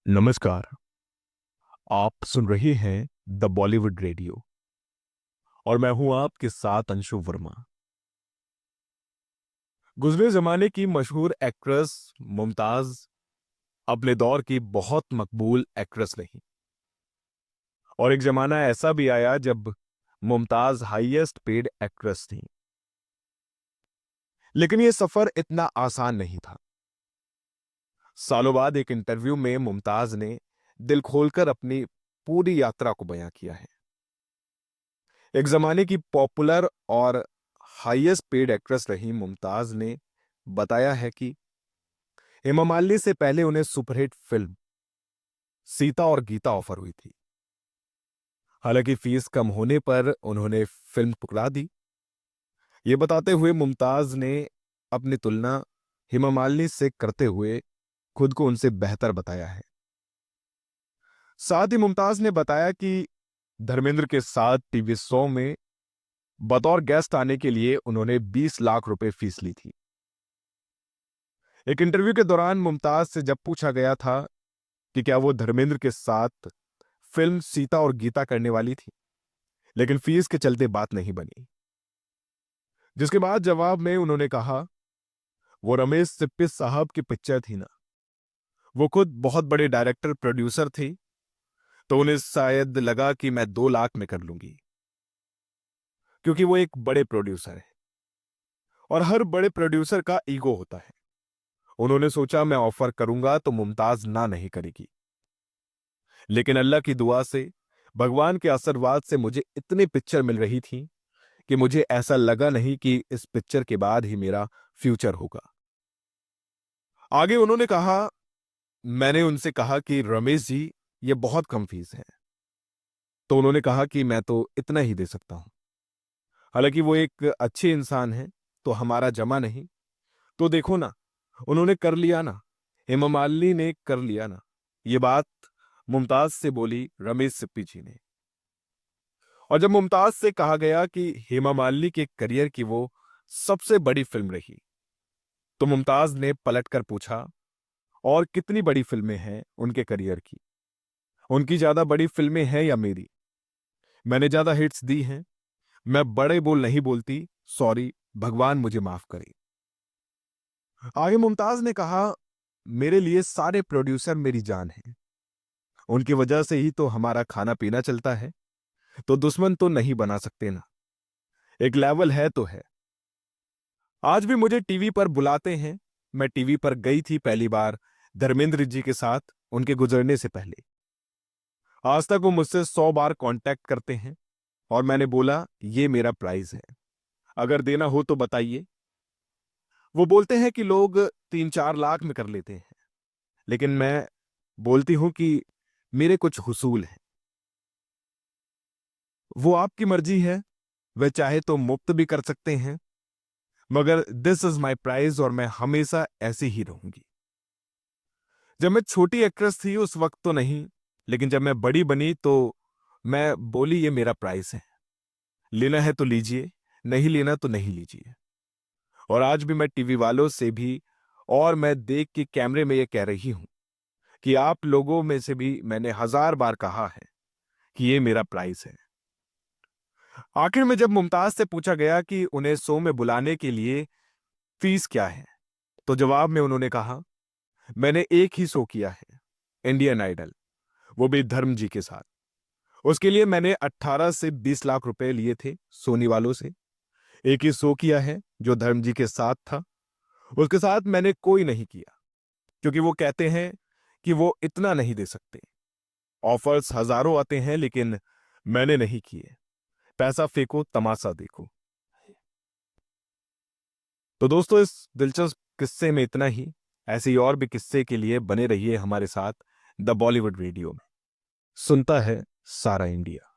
नमस्कार। आप सुन रहे हैं द बॉलीवुड रेडियो और मैं हूं आपके साथ अंशु वर्मा। गुजरे जमाने की मशहूर एक्ट्रेस मुमताज अपने दौर की बहुत मकबूल एक्ट्रेस रही और एक जमाना ऐसा भी आया जब मुमताज हाईएस्ट पेड एक्ट्रेस थी। लेकिन यह सफर इतना आसान नहीं था। सालों बाद एक इंटरव्यू में मुमताज ने दिल खोलकर अपनी पूरी यात्रा को बयां किया है। एक जमाने की पॉपुलर और हाईएस्ट पेड एक्ट्रेस रही मुमताज ने बताया है कि हेमा मालिनी से पहले उन्हें सुपरहिट फिल्म सीता और गीता ऑफर हुई थी। हालांकि फीस कम होने पर उन्होंने फिल्म ठुकरा दी। ये बताते हुए मुमताज ने अपनी तुलना हेमा मालिनी से करते हुए खुद को उनसे बेहतर बताया है। साथ ही मुमताज ने बताया कि धर्मेंद्र के साथ टीवी शो में बतौर गेस्ट आने के लिए उन्होंने 20 लाख रुपए फीस ली थी। एक इंटरव्यू के दौरान मुमताज से जब पूछा गया था कि क्या वो धर्मेंद्र के साथ फिल्म सीता और गीता करने वाली थी, लेकिन फीस के चलते बात नहीं बनी। जिसके बाद जवाब में उन्होंने कहा, वो रमेश सिप्पी साहब की पिक्चर थी ना, वो खुद बहुत बड़े डायरेक्टर प्रोड्यूसर थे, तो उन्हें शायद लगा कि मैं 2 लाख में कर लूंगी, क्योंकि वो एक बड़े प्रोड्यूसर है और हर बड़े प्रोड्यूसर का ईगो होता है। उन्होंने सोचा मैं ऑफर करूंगा तो मुमताज ना नहीं करेगी, लेकिन अल्लाह की दुआ से, भगवान के आशीर्वाद से मुझे इतनी पिक्चर मिल रही थी कि मुझे ऐसा लगा नहीं कि इस पिक्चर के बाद ही मेरा फ्यूचर होगा। आगे उन्होंने कहा, मैंने उनसे कहा कि रमेश जी, ये बहुत कम फीस है, तो उन्होंने कहा कि मैं तो इतना ही दे सकता हूं। हालांकि वो एक अच्छे इंसान हैं, तो हमारा जमा नहीं। तो देखो ना, उन्होंने कर लिया ना, हेमा मालिनी ने कर लिया ना। ये बात मुमताज से बोली रमेश सिप्पी जी ने। और जब मुमताज से कहा गया कि हेमा मालिनी के करियर की वो सबसे बड़ी फिल्म रही, तो मुमताज ने पलटकर पूछा, और कितनी बड़ी फिल्में हैं उनके करियर की? उनकी ज्यादा बड़ी फिल्में हैं या मेरी? मैंने ज्यादा हिट्स दी हैं। मैं बड़े बोल नहीं बोलती, सॉरी, भगवान मुझे माफ करे। आगे मुमताज ने कहा, मेरे लिए सारे प्रोड्यूसर मेरी जान हैं। उनकी वजह से ही तो हमारा खाना पीना चलता है, तो दुश्मन तो नहीं बना सकते ना। एक लेवल है तो है। आज भी मुझे टीवी पर बुलाते हैं। मैं टीवी पर गई थी पहली बार धर्मेंद्र जी के साथ, उनके गुजरने से पहले। आज तक वो मुझसे 100 बार कांटेक्ट करते हैं और मैंने बोला ये मेरा प्राइस है, अगर देना हो तो बताइए। वो बोलते हैं कि लोग 3-4 लाख में कर लेते हैं, लेकिन मैं बोलती हूं कि मेरे कुछ हुसूल हैं। वो आपकी मर्जी है, वे चाहे तो मुफ्त भी कर सकते हैं, मगर दिस इज माई प्राइस और मैं हमेशा ऐसे ही रहूंगी। जब मैं छोटी एक्ट्रेस थी उस वक्त तो नहीं, लेकिन जब मैं बड़ी बनी तो मैं बोली ये मेरा प्राइस है, लेना है तो लीजिए, नहीं लेना तो नहीं लीजिए। और आज भी मैं टीवी वालों से भी और मैं देख के कैमरे में ये कह रही हूं कि आप लोगों में से भी मैंने 1000 बार कहा है कि ये मेरा प्राइस है। आखिर में जब मुमताज से पूछा गया कि उन्हें शो में बुलाने के लिए फीस क्या है, तो जवाब में उन्होंने कहा, मैंने एक ही शो किया है, इंडियन आइडल, वो भी धर्म जी के साथ। उसके लिए मैंने 18 से 20 लाख रुपए लिए थे सोनी वालों से। एक ही शो किया है जो धर्म जी के साथ था, उसके साथ मैंने कोई नहीं किया, क्योंकि वो कहते हैं कि वो इतना नहीं दे सकते। ऑफर्स हजारों आते हैं, लेकिन मैंने नहीं किए। पैसा फेंको, तमाशा देखो। तो दोस्तों, इस दिलचस्प किस्से में इतना ही। ऐसे ही और भी किस्से के लिए बने रहिए हमारे साथ द बॉलीवुड रेडियो में। सुनता है सारा इंडिया।